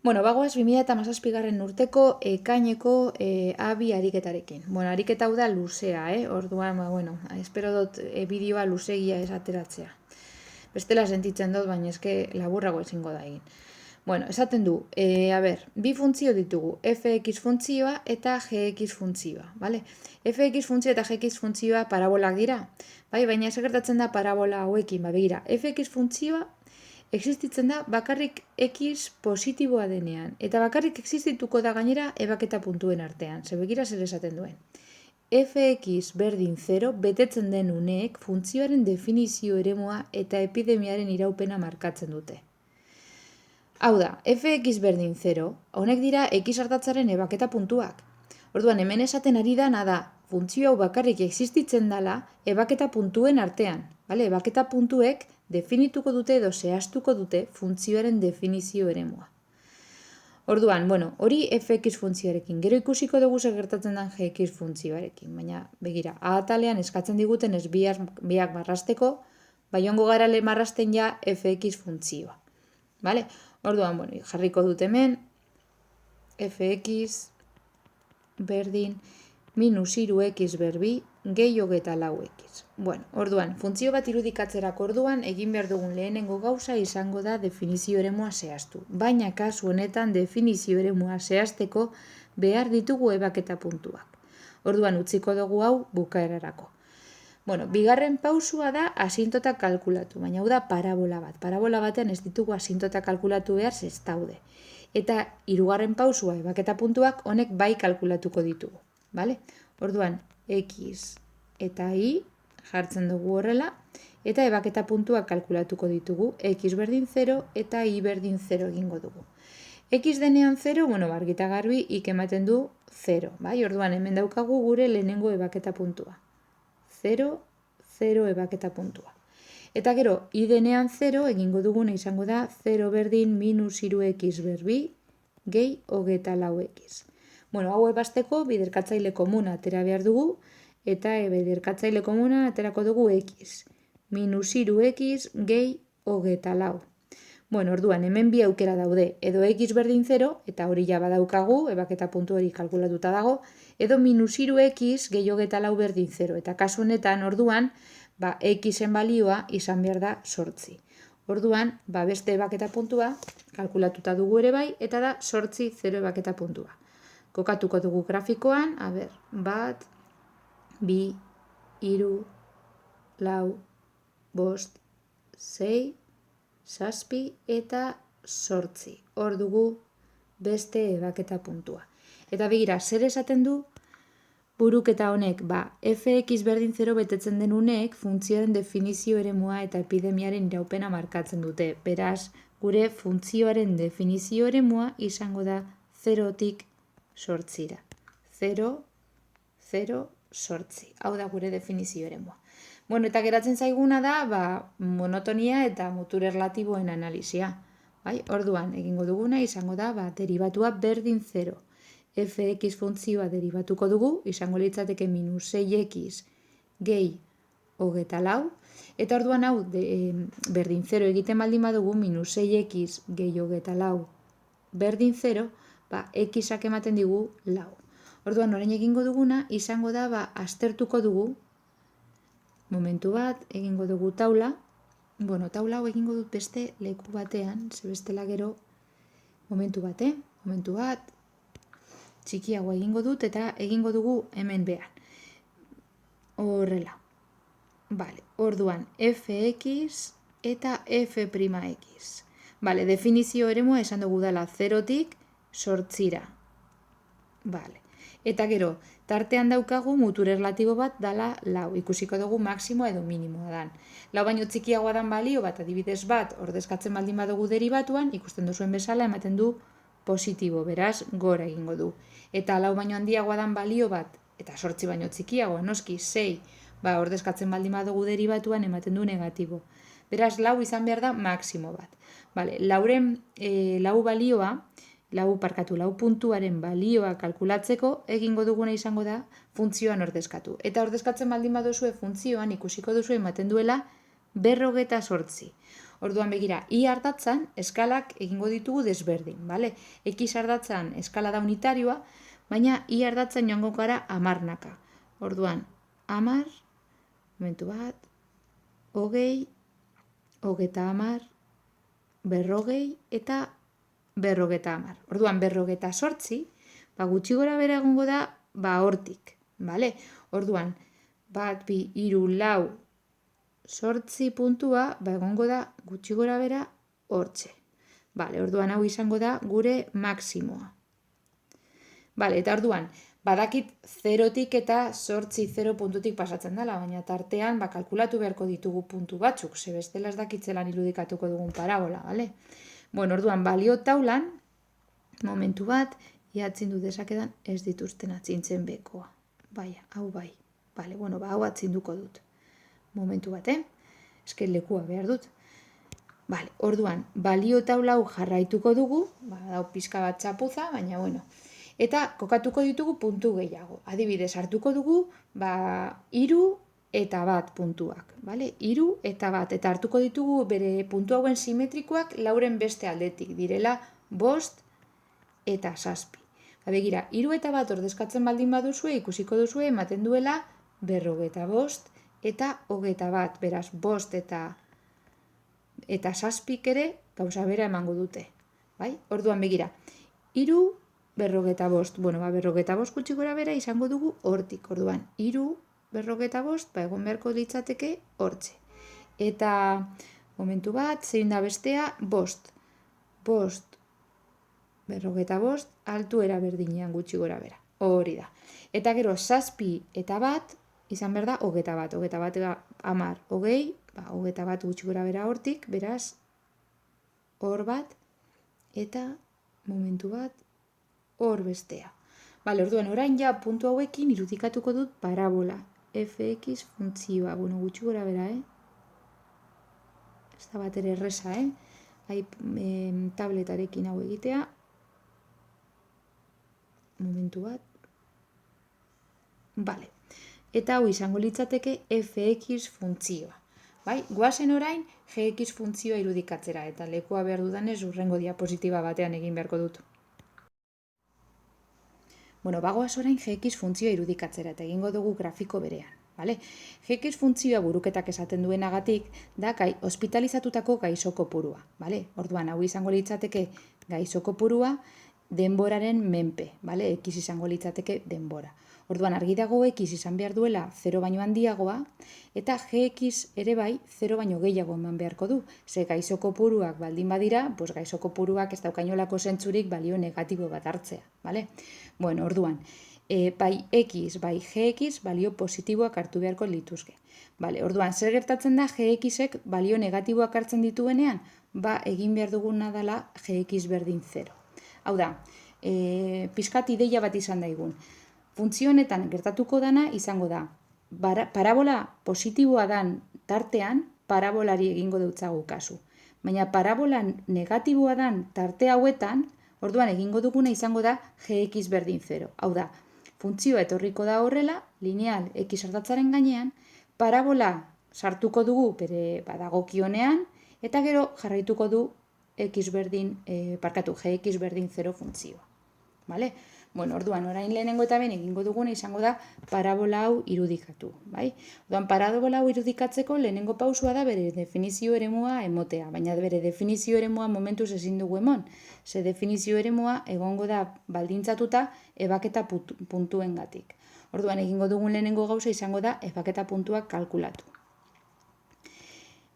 Bueno, bagoaz 2017 urteko ekaineko abi ariketarekin. Bueno, ariketa hau da luzea, orduan, espero dut bideoa luzegia ez ateratzea. Bestela sentitzen dut, baina eske laburrago ezingo da egin. Bueno, esaten du, bi funtzio ditugu, fx funtzioa eta gx funtzioa, bale? Fx funtzioa eta gx funtzioa parabolak dira, bai, baina ez gertatzen da parabola hauekin, begira, fx funtzioa existitzen da bakarrik x positiboa denean, eta bakarrik existituko da gainera ebaketa puntuen artean, begira zer esaten duen. Fx berdin 0 betetzen den uneek funtzioaren definizio eremua eta epidemiaren iraupena markatzen dute. Hau da, fx berdin 0, honek dira x ardatzaren ebaketa puntuak. Orduan, hemen esaten ari dana da, funtzio hau bakarrik existitzen dela ebaketa puntuen artean. Bale? Ebaketa puntuek definituko dute edo zehaztuko dute funtzioaren definizio eremua. Orduan, hori fx funtzioarekin. Gero ikusiko dugu zer gertatzen den gx funtzioarekin. Baina, begira, atalean eskatzen diguten ez biak marrasteko, joango gara marrasten ja fx funtzioa. Bale? Orduan, jarriko dut hemen fx berdin minus 3x berbi gehi 24x. Orduan, funtzio bat irudikatzerako orduan egin behar dugun lehenengo gauza izango da definizio eremua zehaztu. Baina kasu honetan definizio eremua zehazteko behar ditugu ebaketa puntuak. Orduan, utziko dugu hau bukaerarako. Bigarren pausua da asintota kalkulatu, baina hau da parabola bat. Parabola batean ez ditugu asintota kalkulatu behar ez daude. Eta hirugarren pausua ebaketa puntuak honek bai kalkulatuko ditugu. Bale? Orduan, x eta y jartzen dugu horrela, eta ebaketa puntuak kalkulatuko ditugu, x berdin 0 eta y berdin 0 egingo dugu. X denean 0, argita garbi, ik ematen du 0. Bai? Orduan, hemen daukagu gure lehenengo ebaketa puntua. 0, 0 ebaketa puntua. Eta gero, y denean 0 egingo duguna izango da 0 berdin minus 3x berbi gehi 24x. Hau ebasteko biderkatzaile komuna atera behar dugu, eta biderkatzaile komuna aterako dugu x. Minus 3x gehi 24. Orduan, hemen bi aukera daude, edo x berdin 0, eta hori ja badaukagu, ebaketa puntu hori kalkulatuta dago, edo minus 3x gehi 24 berdin 0. Eta kasu honetan, orduan, xen balioa izan behar da 8. Orduan, beste ebaketa puntua kalkulatuta dugu ere bai, eta da 8 0 ebaketa puntua. Kokatuko dugu grafikoan, 1, 2, 3, 4, 5, 6, 7 eta 8. Hor dugu beste ebaketa puntua. Eta begira, zer esaten du buruketa honek? Fx berdin 0 betetzen den uneek funtzioaren definizio eremua eta epidemiaren iraupena markatzen dute. Beraz, gure funtzioaren definizio eremua izango da 0tik 8. 0, 0, 8. Hau da gure definizio eremua. Eta geratzen zaiguna da monotonia eta mutur erlatiboen analizia. Orduan, egingo duguna izango da derivatua berdin 0. Fx funtzioa derivatuko dugu, izango litzateke minus 6x gehi 24. Eta orduan hau berdin 0 egiten baldin badugu minus 6x gehi 24 berdin 0, xak ematen digu 4. Orduan, orain egingo duguna izango da aztertuko dugu, momentu bat, egingo dugu taula. Taula hau egingo dut beste leku batean, bestela gero, momentu bat, txikiago egingo dut eta egingo dugu hemen behan. Horrela. Orduan, fx eta f'x. Definizio eremua esan dugu dela 0tik 8. Eta gero, tartean daukagu mutur erlatibo bat dala 4. Ikusiko dugu maksimoa edo minimoa dan. 4 baino txikiagoa dan balio bat, adibidez bat, ordezkatzen baldin badugu derivatuan, ikusten duzuen bezala ematen du positibo, beraz, gora egingo du. Eta 4 baino handiagoa dan balio bat, eta 8 baino txikiagoa, noski 6, ordezkatzen baldin badugu derivatuan ematen du negatibo. Beraz, 4 izan behar da maksimo bat. 4 balioa, 4 puntuaren balioa kalkulatzeko egingo duguna izango da funtzioan ordezkatu. Eta ordezkatzen baldin baduzue funtzioan ikusiko duzu ematen duela 48. Orduan begira, y ardatzan eskalak egingo ditugu desberdin, bale? X ardatzan eskala da unitarioa, baina y ardatzan joango gara amarnaka. Orduan, amar, momentu bat, hogei, hogeta amar, berrogei eta berrogeta amar. Orduan, berrogeta sortzi, gutxi gora bera egongo da, hortik, bale? Orduan, bat, bi, hiru, lau, sortzi puntua, egongo da gutxi gora bera hortxe. Bale, orduan hau izango da gure maksimoa. Bale, eta orduan, badakit 0tik eta sortzi 0 puntutik pasatzen dela, baina tartean kalkulatu beharko ditugu puntu batzuk, ze bestela ez dakitzelan irudikatuko dugun parabola, bale? Bueno, orduan, balio taulan, momentu bat, iatzin du dezakedan ez dituzten atzintzen bekoa. Baina, hau bai. Bale, bueno, hau atzinduko dut. Momentu bat, eske lekua behar dut. Bale, orduan, balio taula hau jarraituko dugu, dau pizka bat txapuza, baina bueno. Eta kokatuko ditugu puntu gehiago. Adibidez, hartuko dugu, 3 eta 1 puntuak, bale? 3 eta 1, eta hartuko ditugu bere puntu hauen simetrikoak lauren beste aldetik, direla 5 eta 7. Begira, 3 eta 1 ordezkatzen baldin baduzue, ikusiko duzue, ematen duela 45 eta 21, beraz, 5 eta 7 ere gauza bera emango dute, bai? Orduan begira, 3, 45, bueno, 45 gutxi gora bera izango dugu hortik, orduan, 3, 45, egon beharko litzateke hortxe. Eta, momentu bat, zein da bestea, 5, 45, altuera berdinean gutxi gora bera, hori da. Eta gero, 7 eta 1, izan behar da, 21, 21 amar, 20, 21 gutxi gora bera hortik, beraz, hor bat, eta momentu bat, hor bestea. Bale, orduan, orain ja puntu hauekin irudikatuko dut parabola. Fx funtzioa, bueno, gutxi gora bera, ez da bat ere erresa, tabletarekin hau egitea. Momentu bat. Bale. Eta hau izango litzateke fx funtzioa. Bai, goazen orain gx funtzioa irudikatzera, eta lekua behar dudanez urrengo diapositiba batean egin beharko dut. Bueno, bagoaz orain gx funtzioa irudikatzera, eta egingo dugu grafiko berean. Vale? Gx funtzioa buruketak esaten duenagatik da ospitalizatutako gaixo kopurua. Vale? Orduan, hau izango litzateke gaixo kopurua denboraren menpe. Vale? X izango litzateke denbora. Orduan, argi dago X izan behar duela 0 baino handiagoa, eta Gx ere bai 0 baino gehiago eman beharko du. Ze gaixo kopuruak baldin badira, gaixo kopuruak ez daukainolako zentzurik balio negatibo bat hartzea. Vale? Bueno, orduan, bai X, bai Gx balio positiboak hartu beharko lituzke. Vale, orduan, zer gertatzen da Gxek balio negatiboak hartzen dituenean? Egin behar duguna dela Gx berdin 0. Hau da, pizkat ideia bat izan daigun. Funtzio honetan gertatuko dana izango da, parabola positiboa dan tartean, parabolari egingo deutzagu kasu. Baina parabola negatiboa dan tarte hauetan, orduan egingo duguna izango da Gx berdin 0. Hau da, funtzioa etorriko da horrela, lineal X ardatzaren gainean, parabola sartuko dugu bere badagokionean, eta gero jarraituko du Gx berdin 0 funtzioa. Vale? Bueno, orduan, orain lehenengo eta ben egingo duguna izango da parabola hau irudikatu. Bai? Orduan, parabola hau irudikatzeko lehenengo pausua da bere definizio eremua emotea, baina bere definizio eremua momentuz ezin dugu emon. Ze definizio eremua egongo da baldintzatuta ebaketa puntuengatik. Orduan, egingo dugun lehenengo gauza izango da ebaketa puntuak kalkulatu.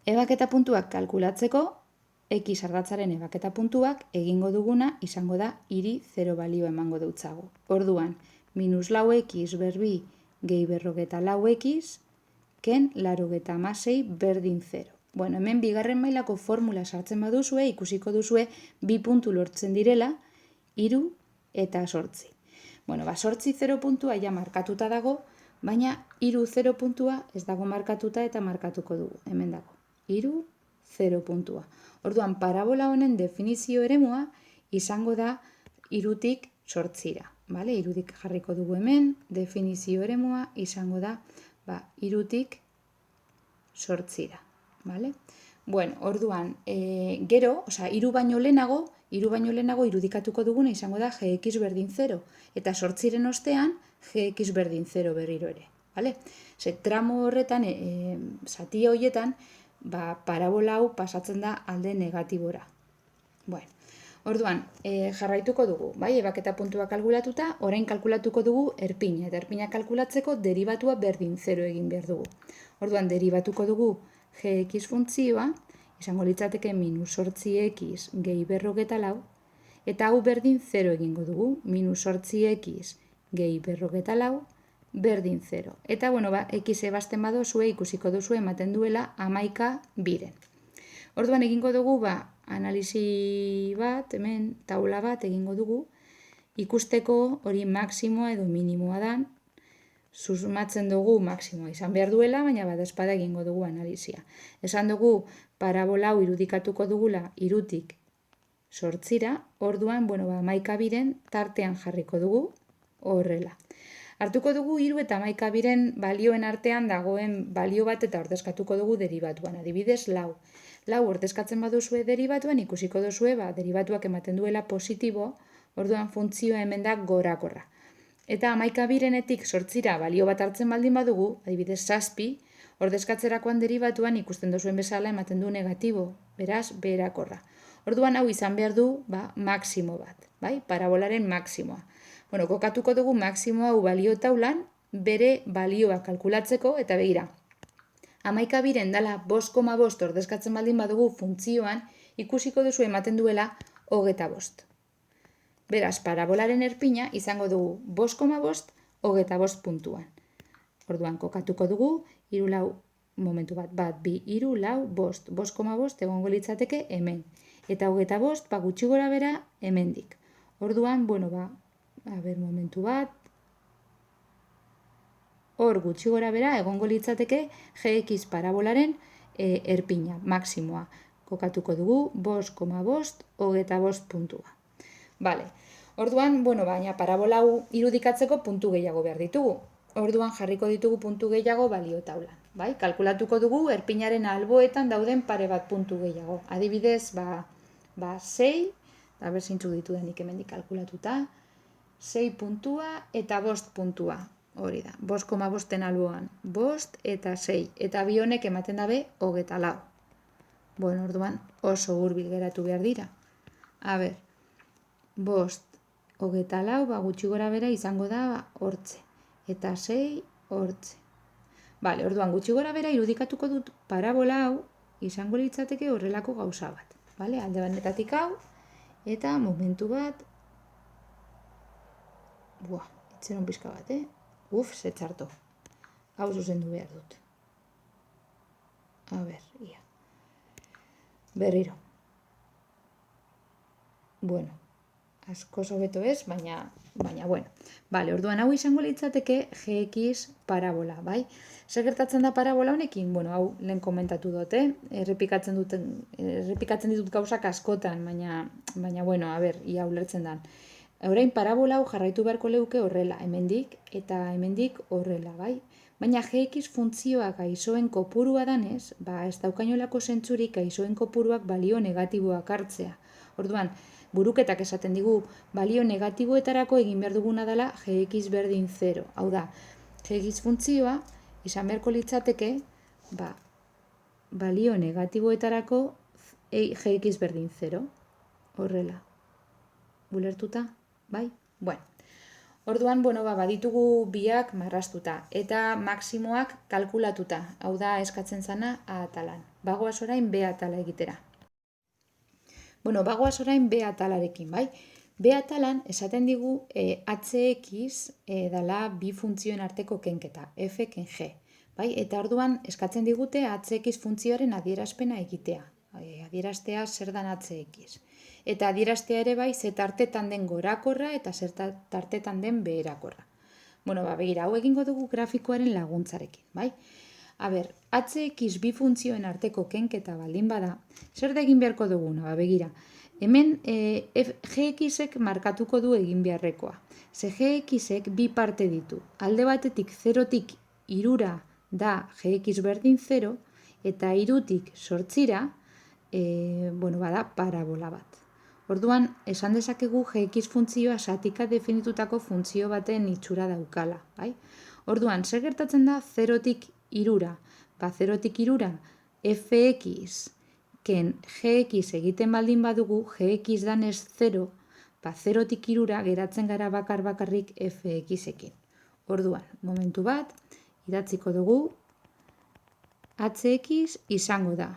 Ebaketa puntuak kalkulatzeko, X ardatzaren ebaketa puntuak egingo duguna izango da hiri 0 balio emango deutzagu. Orduan, minus lau X berbi gehi 44X ken 86 berdin 0. Bueno, hemen bigarren mailako formula sartzen baduzue, ikusiko duzue 2 puntu lortzen direla, 3 eta 8. Bueno, 8 0 puntua ja markatuta dago, baina 3 0 puntua ez dago markatuta eta markatuko dugu. Hemen dago, 3 0 puntua. Orduan, parabola honen definizio eremua izango da 3tik 8ra. Vale? 3tik jarriko dugu hemen, definizio eremua izango da 3tik 8ra. Vale? Bueno, orduan, gero, hiru baino lehenago irudikatuko duguna izango da gx berdin 0. Eta 8 ostean, gx berdin 0 berriro ere. Vale? Tramo horretan, zati horietan, parabola hau pasatzen da alde negatibora. Bueno, orduan, jarraituko dugu, bai, ebaketa puntua kalkulatuta, orain kalkulatuko dugu erpina. Eta erpina kalkulatzeko deribatua berdin 0 egin behar dugu. Orduan, deribatuko dugu gx funtzioa, izango litzateke minus 8x gehi 44, eta hau berdin 0 egingo dugu, minus 8x gehi 44, berdin 0. Eta, x ebasten badozue, ikusiko duzue ematen duela 11 biren. Orduan egingo dugu, analisi bat, hemen taula bat egingo dugu, ikusteko hori maksimoa edo minimoa dan, susmatzen dugu maksimoa izan behar duela, baina badespada egingo dugu analisia. Esan dugu, parabola hau irudikatuko dugula irutik 8, orduan, 11 biren tartean jarriko dugu, horrela. Hartuko dugu 3 eta 11 biren balioen artean dagoen balio bat eta ordezkatuko dugu deribatuan, adibidez 4. 4 ordezkatzen baduzue deribatuan, ikusiko duzue, deribatuak ematen duela positibo, orduan funtzioa hemen da gorakorra. Eta 11 birenetik 8 balio bat hartzen baldin badugu, adibidez 7, ordezkatzerakoan deribatuan ikusten duzuen bezala ematen du negatibo, beraz, beherakorra. Orduan hau izan behar du, maksimo bat, bai? Parabolaren maksimoa. Kokatuko dugu maksimoa hau balio taulan, bere balioa kalkulatzeko, eta begira, 11 biren dala 5,5 ordezkatzen baldin badugu funtzioan, ikusiko duzu ematen duela 25. Beraz, parabolaren erpina izango dugu 5,5, 25 puntuan. Orduan, kokatuko dugu, 3 lau, momentu bat, 2, 3, lau, 5, 5,5 egongo litzateke hemen. Eta 25, gutxi gora bera hemendik. Orduan, momentu bat, hor gutxi gora bera egongo litzateke gx parabolaren erpina, maksimoa. Kokatuko dugu 5,5, 25 puntua. Bale, orduan, baina parabola hau irudikatzeko puntu gehiago behar ditugu. Orduan jarriko ditugu puntu gehiago balio taulan. Bai? Kalkulatuko dugu erpinaren alboetan dauden pare bat puntu gehiago. Adibidez, 6, da berzintzuk ditu denik hemendik kalkulatuta, 6 puntua eta 5 puntua. Hori da, 5,5en alboan, 5 eta 6. Eta bi honek ematen dabe 24. Orduan oso hurbil geratu behar dira. A ber, 5, 24, gutxi gora bera izango da hortze. Eta 6, hortze. Bale, orduan gutxi gora bera irudikatuko dut parabola hau izango litzateke horrelako gauza bat. Bale, alde bandetatik hau, eta momentu bat, itxeron pizka bat, ze txarto. Hau zuzendu behar dut. A ber, ia. Berriro. Asko hobeto ez, baina Bale, orduan hau izango litzateke gx parabola, bai? Zer gertatzen da parabola honekin? Hau lehen komentatu dut, errepikatzen ditut gauzak askotan, baina ia ulertzen dan. Orain parabola hau jarraitu beharko leuke horrela, hemendik eta hemendik horrela, bai? Baina gx funtzioak aizoen kopurua danez, ez daukainolako zentzurik aizoen kopuruak balio negatiboak hartzea. Orduan, buruketak esaten digu, balio negatiboetarako egin behar duguna dela gx berdin 0. Hau da, gx funtzioa izan beharko litzateke, balio negatiboetarako gx berdin 0. Horrela. Ulertuta? Bai? Orduan, baditugu biak marraztuta eta maksimoak kalkulatuta. Hau da, eskatzen zana A atalan. Bagoaz orain B atala egitera. Bagoaz orain B atalarekin, bai? B atalan esaten digu hx dala bi funtzioen arteko kenketa, f ken g. Bai? Eta orduan eskatzen digute hx funtzioaren adierazpena egitea. Adieraztea zer dan hx. Eta adieraztea ere bai, ze tartetan den gorakorra eta zer tartetan den beherakorra. Begira, hau egingo dugu grafikoaren laguntzarekin, bai? A ber, hx bi funtzioen arteko kenketa baldin bada, zer da egin beharko duguna? Begira, hemen gxek markatuko du egin beharrekoa. Ze gxek bi parte ditu. Alde batetik 0tik 3 da gx berdin 0, eta 3tik 8ra, bada parabola bat. Orduan, esan dezakegu gx funtzioa zatika definitutako funtzio baten itxura daukala, bai? Orduan, zer gertatzen da 0tik 3ra? 0tik 3ra fx ken gx egiten baldin badugu, gx danez 0, 0tik 3ra geratzen gara bakarrik fx-ekin. Orduan, momentu bat, idatziko dugu, hx izango da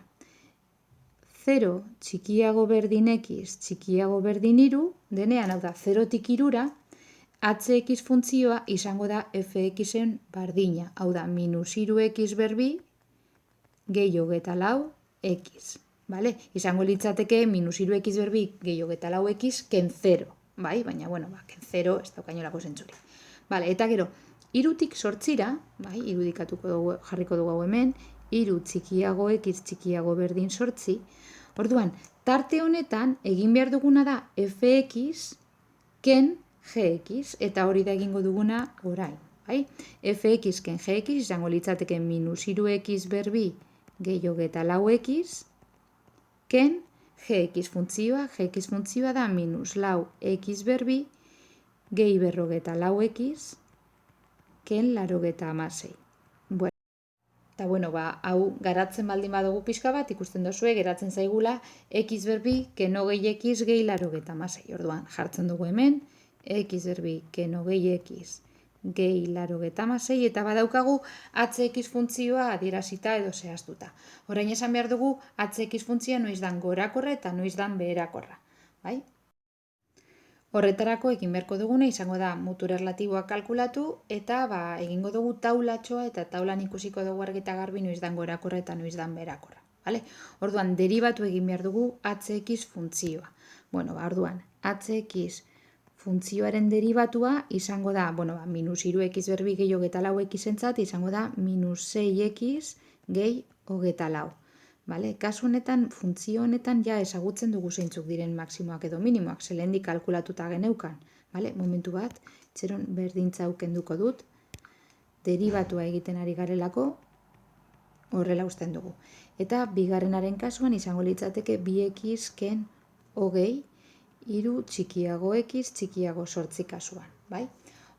0 txikiago berdin x txikiago berdin 3, denean, hau da, 0tik 3ra, hx funtzioa izango da fxen bardina, hau da, minus 3x berbi gehi 24 x. Vale? Izango litzateke minus 3x berbi gehi 24 x ken 0. Bai? Baina, ken 0 ez daukainolako zentzuri. Vale, eta gero, 3tik 8ra, bai, jarriko dugu hau hemen, 3 txikiago x txikiago berdin 8, orduan, tarte honetan egin behar duguna da fx ken gx, eta hori da egingo duguna orain. Bai? Fx ken gx izango litzateke minus 3x berbi gehi 24 x ken gx funtzioa da minus lau x berbi gehi 54 x ken 96. Eta hau garatzen baldin badugu pixka bat, ikusten dozue, geratzen zaigula x berbi ken hogei x gehi 96. Orduan, jartzen dugu hemen, x berbi ken hogei x gehi 96, eta badaukagu hx funtzioa adierazita edo zehaztuta. Orain esan behar dugu hx funtzioa noiz dan gorakorra eta noiz dan beherakorra. Bai? Horretarako egin beharko duguna izango da mutu erlatiboa kalkulatu eta egingo dugu taulatxoa eta taulan ikusiko dugu argi eta garbi noiz dan gorakorra eta noiz dan beherakorra. Vale? Orduan, deribatu egin behar dugu hx funtzioa. Orduan, hx funtzioaren deribatua izango da, minus 3x berbi gehi 24 x-entzat izango da minus 6x gehi 24. Vale? Kasu honetan, funtzio honetan ja ezagutzen dugu zeintzuk diren maksimoak edo minimoak, zelendik kalkulatuta geneukan. Vale? Momentu bat, txeron berdintza aukenduko dut, deribatua egiten ari garelako, horrela usten dugu. Eta bigarrenaren kasuan izango litzateke 2x ken hogei, 3 txikiago x txikiago 8 kasuan. Bai?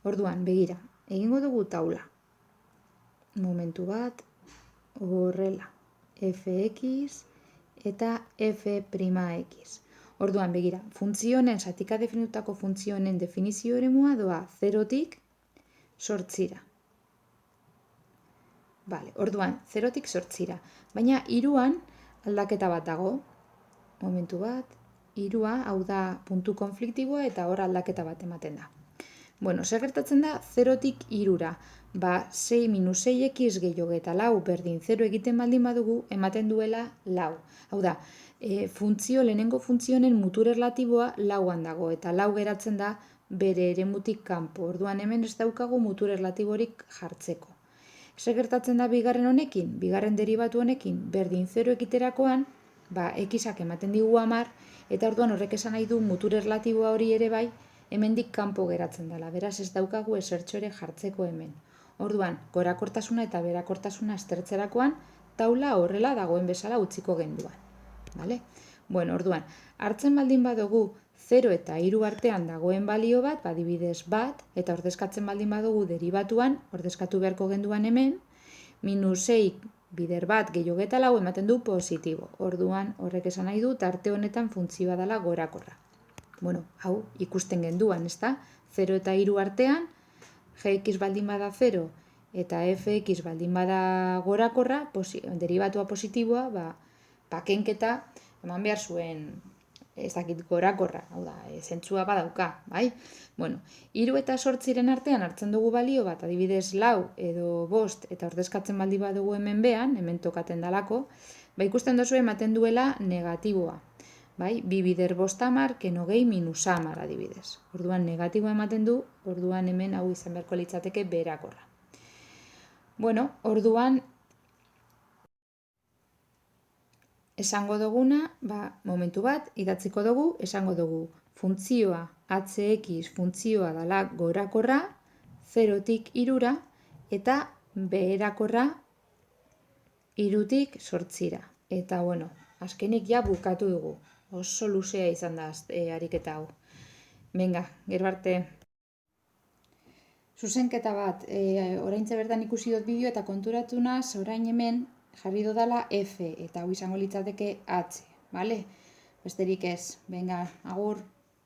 Orduan, begira, egingo dugu taula. Momentu bat, horrela. Fx eta f'(x). Orduan, begira, funtzionen, zatika definitutako funtzionen definizio eremua doa 0tik 8ra. Vale, orduan, 0tik 8ra. Baina, 3an aldaketa bat dago. Momentu bat, 3a, hau da puntu konfliktiboa eta hor aldaketa bat ematen da. Zer gertatzen da 0tik 3ra? 6 minus 6x gehi 24 berdin 0 egiten baldin badugu, ematen duela lau. Hau da, lehenengo funtzionen mutur erlatiboa lauan dago, eta lau geratzen da bere eremutik kanpo. Orduan hemen ez daukagu mutur erlatiborik jartzeko. Zer gertatzen da bigarren honekin? Bigarren deribatu honekin, berdin 0 egiterakoan, x-ak ematen digu 10, eta orduan horrek esan nahi du mutur erlatiboa hori ere bai, hemendik kanpo geratzen dela. Beraz ez daukagu esertxo ere jartzeko hemen. Orduan, gorakortasuna eta berakortasuna aztertzerakoan, taula horrela dagoen bezala utziko genduan. Vale? Orduan, hartzen baldin badugu 0 eta 3 artean dagoen balio bat, adibidez bat, eta ordezkatzen baldin badugu deribatuan, ordezkatu beharko genduan hemen, minus 6 bider bat gehi 24 ematen du positibo. Orduan, horrek esan nahi du, tarte honetan funtzioa dela gorakorra. Hau ikusten genduan, ezta? 0 eta 3 artean, gx baldin bada 0 eta fx baldin bada gorakorra, deribatua positiboa, kenketa eman behar zuen gorakorra, hau da, zentzua badauka, bai? 3 eta 8 artean hartzen dugu balio bat, adibidez lau edo bost, eta ordezkatzen baldin badugu hemen behan, hemen tokaten dalako, ikusten dozu ematen duela negatiboa. Bai, 2 bider 5 ken hogei minus 10 adibidez. Orduan negatiboa ematen du, orduan hemen hau izan beharko litzateke beherakorra. Orduan esango duguna, momentu bat, idatziko dugu, esango dugu funtzioa hx funtzioa dela gorakorra, 0tik 3ra, eta beherakorra 3tik 8ra. Eta, bueno, azkenik ja bukatu dugu. Oso luzea izan da ariketa hau. Venga, gero arte. Zuzenketa bat, oraintxe bertan ikusi dut bideo eta konturatu naz, orain hemen jarri dodala F, eta hau izango litzateke H, bale? Besterik ez, venga, agur.